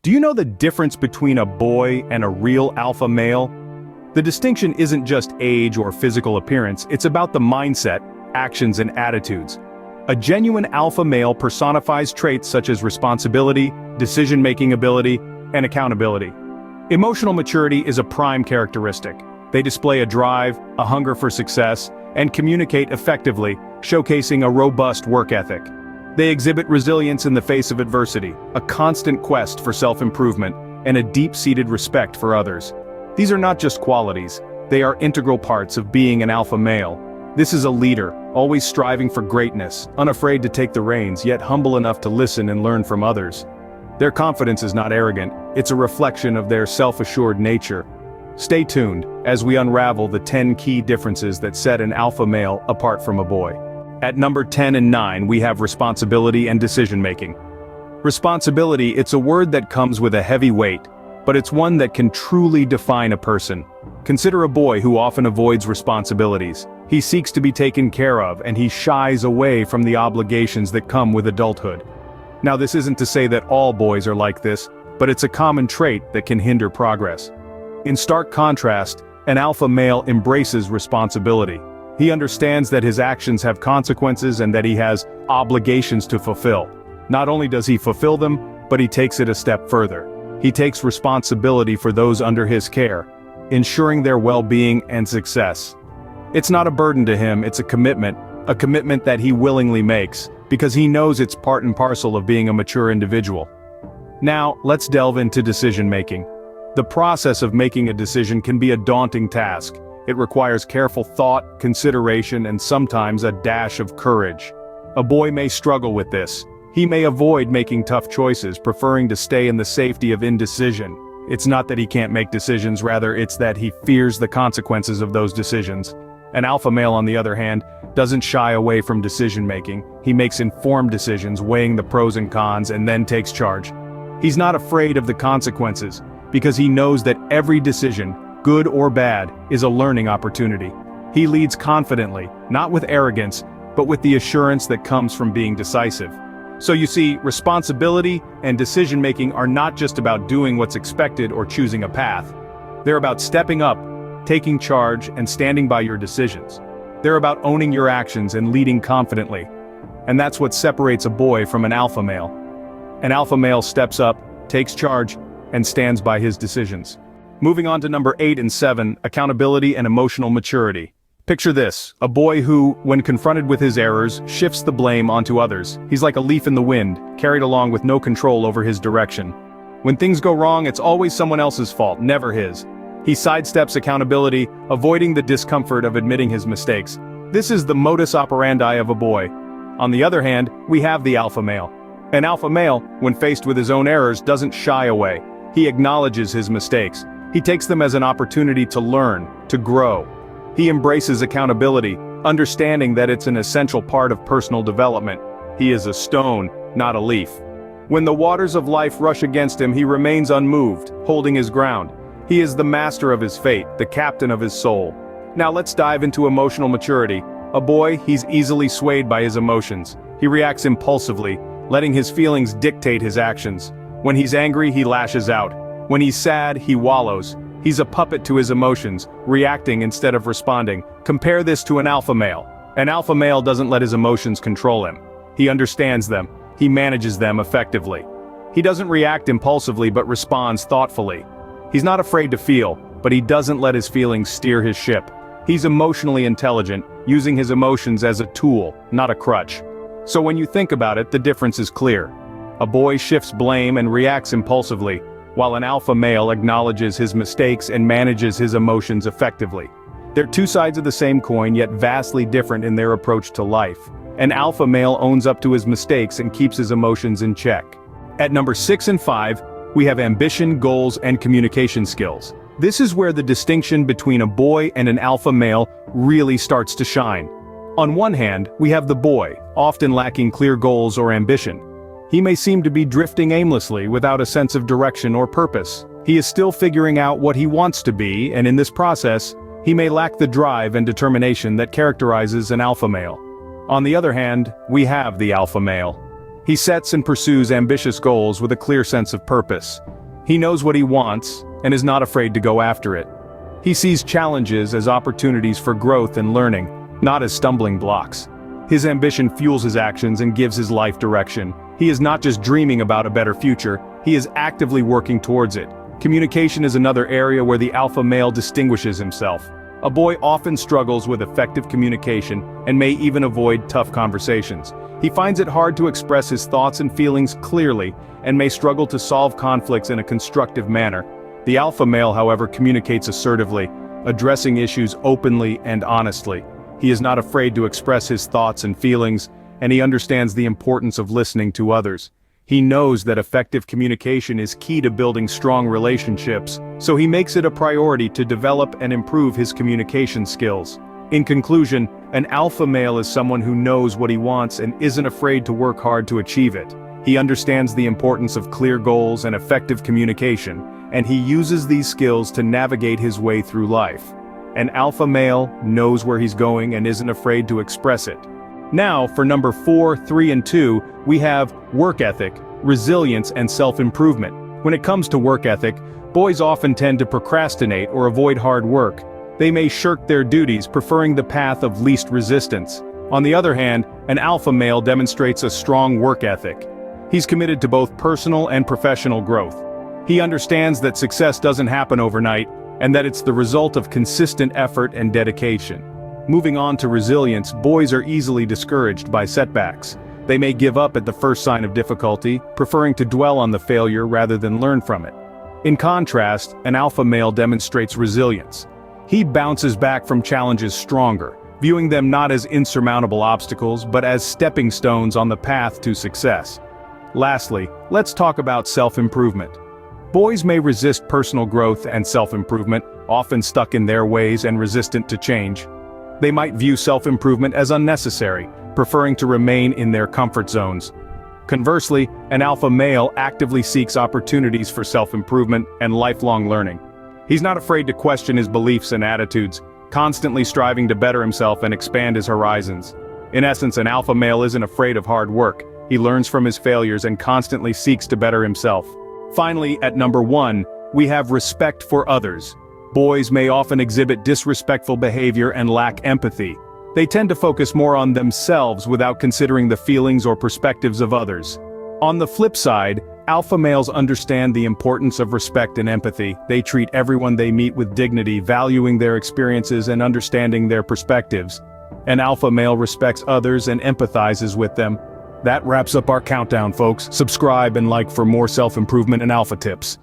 Do you know the difference between a boy and a real alpha male? The distinction isn't just age or physical appearance, it's about the mindset, actions, and attitudes. A genuine alpha male personifies traits such as responsibility, decision-making ability, and accountability. Emotional maturity is a prime characteristic. They display a drive, a hunger for success, and communicate effectively, showcasing a robust work ethic. They exhibit resilience in the face of adversity, a constant quest for self-improvement, and a deep-seated respect for others. These are not just qualities, they are integral parts of being an alpha male. This is a leader, always striving for greatness, unafraid to take the reins, yet humble enough to listen and learn from others. Their confidence is not arrogant, it's a reflection of their self-assured nature. Stay tuned as we unravel the 10 key differences that set an alpha male apart from a boy. At number 10 and 9 we have responsibility and decision-making. Responsibility, it's a word that comes with a heavy weight, but it's one that can truly define a person. Consider a boy who often avoids responsibilities. He seeks to be taken care of and he shies away from the obligations that come with adulthood. Now this isn't to say that all boys are like this, but it's a common trait that can hinder progress. In stark contrast, an alpha male embraces responsibility. He understands that his actions have consequences and that he has obligations to fulfill. Not only does he fulfill them, but he takes it a step further. He takes responsibility for those under his care, ensuring their well-being and success. It's not a burden to him, it's a commitment that he willingly makes, because he knows it's part and parcel of being a mature individual. Now, let's delve into decision-making. The process of making a decision can be a daunting task. It requires careful thought, consideration, and sometimes a dash of courage. A boy may struggle with this. He may avoid making tough choices, preferring to stay in the safety of indecision. It's not that he can't make decisions, rather it's that he fears the consequences of those decisions. An alpha male, on the other hand, doesn't shy away from decision-making. He makes informed decisions, weighing the pros and cons, and then takes charge. He's not afraid of the consequences, because he knows that every decision, good or bad, is a learning opportunity. He leads confidently, not with arrogance, but with the assurance that comes from being decisive. So you see, responsibility and decision-making are not just about doing what's expected or choosing a path. They're about stepping up, taking charge, and standing by your decisions. They're about owning your actions and leading confidently. And that's what separates a boy from an alpha male. An alpha male steps up, takes charge, and stands by his decisions. Moving on to number 8 and 7, accountability and emotional maturity. Picture this, a boy who, when confronted with his errors, shifts the blame onto others. He's like a leaf in the wind, carried along with no control over his direction. When things go wrong, it's always someone else's fault, never his. He sidesteps accountability, avoiding the discomfort of admitting his mistakes. This is the modus operandi of a boy. On the other hand, we have the alpha male. An alpha male, when faced with his own errors, doesn't shy away. He acknowledges his mistakes. He takes them as an opportunity to learn, to grow. He embraces accountability, understanding that it's an essential part of personal development. He is a stone, not a leaf. When the waters of life rush against him, he remains unmoved, holding his ground. He is the master of his fate, the captain of his soul. Now let's dive into emotional maturity. A boy, he's easily swayed by his emotions. He reacts impulsively, letting his feelings dictate his actions. When he's angry, he lashes out. When he's sad, he wallows. He's a puppet to his emotions, reacting instead of responding. Compare this to an alpha male. An alpha male doesn't let his emotions control him. He understands them. He manages them effectively. He doesn't react impulsively but responds thoughtfully. He's not afraid to feel, but he doesn't let his feelings steer his ship. He's emotionally intelligent, using his emotions as a tool, not a crutch. So when you think about it, the difference is clear. A boy shifts blame and reacts impulsively, while an alpha male acknowledges his mistakes and manages his emotions effectively. They're two sides of the same coin, yet vastly different in their approach to life. An alpha male owns up to his mistakes and keeps his emotions in check. At number 6 and 5, we have ambition, goals, and communication skills. This is where the distinction between a boy and an alpha male really starts to shine. On one hand, we have the boy, often lacking clear goals or ambition. He may seem to be drifting aimlessly without a sense of direction or purpose. He is still figuring out what he wants to be, and in this process, he may lack the drive and determination that characterizes an alpha male. On the other hand, we have the alpha male. He sets and pursues ambitious goals with a clear sense of purpose. He knows what he wants and is not afraid to go after it. He sees challenges as opportunities for growth and learning, not as stumbling blocks. His ambition fuels his actions and gives his life direction. He is not just dreaming about a better future, he is actively working towards it. Communication is another area where the alpha male distinguishes himself. A boy often struggles with effective communication and may even avoid tough conversations. He finds it hard to express his thoughts and feelings clearly and may struggle to solve conflicts in a constructive manner. The alpha male, however, communicates assertively, addressing issues openly and honestly. He is not afraid to express his thoughts and feelings, and he understands the importance of listening to others. He knows that effective communication is key to building strong relationships, so he makes it a priority to develop and improve his communication skills. In conclusion, an alpha male is someone who knows what he wants and isn't afraid to work hard to achieve it. He understands the importance of clear goals and effective communication, and he uses these skills to navigate his way through life. An alpha male knows where he's going and isn't afraid to express it. Now, for number 4, 3, and 2, we have work ethic, resilience, and self-improvement. When it comes to work ethic, boys often tend to procrastinate or avoid hard work. They may shirk their duties, preferring the path of least resistance. On the other hand, an alpha male demonstrates a strong work ethic. He's committed to both personal and professional growth. He understands that success doesn't happen overnight, and that it's the result of consistent effort and dedication. Moving on to resilience, boys are easily discouraged by setbacks. They may give up at the first sign of difficulty, preferring to dwell on the failure rather than learn from it. In contrast, an alpha male demonstrates resilience. He bounces back from challenges stronger, viewing them not as insurmountable obstacles but as stepping stones on the path to success. Lastly, let's talk about self-improvement. Boys may resist personal growth and self-improvement, often stuck in their ways and resistant to change. They might view self-improvement as unnecessary, preferring to remain in their comfort zones. Conversely, an alpha male actively seeks opportunities for self-improvement and lifelong learning. He's not afraid to question his beliefs and attitudes, constantly striving to better himself and expand his horizons. In essence, an alpha male isn't afraid of hard work. He learns from his failures and constantly seeks to better himself. Finally, at number 1, we have respect for others. Boys may often exhibit disrespectful behavior and lack empathy. They tend to focus more on themselves without considering the feelings or perspectives of others. On the flip side, alpha males understand the importance of respect and empathy. They treat everyone they meet with dignity, valuing their experiences and understanding their perspectives. An alpha male respects others and empathizes with them. That wraps up our countdown, folks. Subscribe and like for more self-improvement and alpha tips.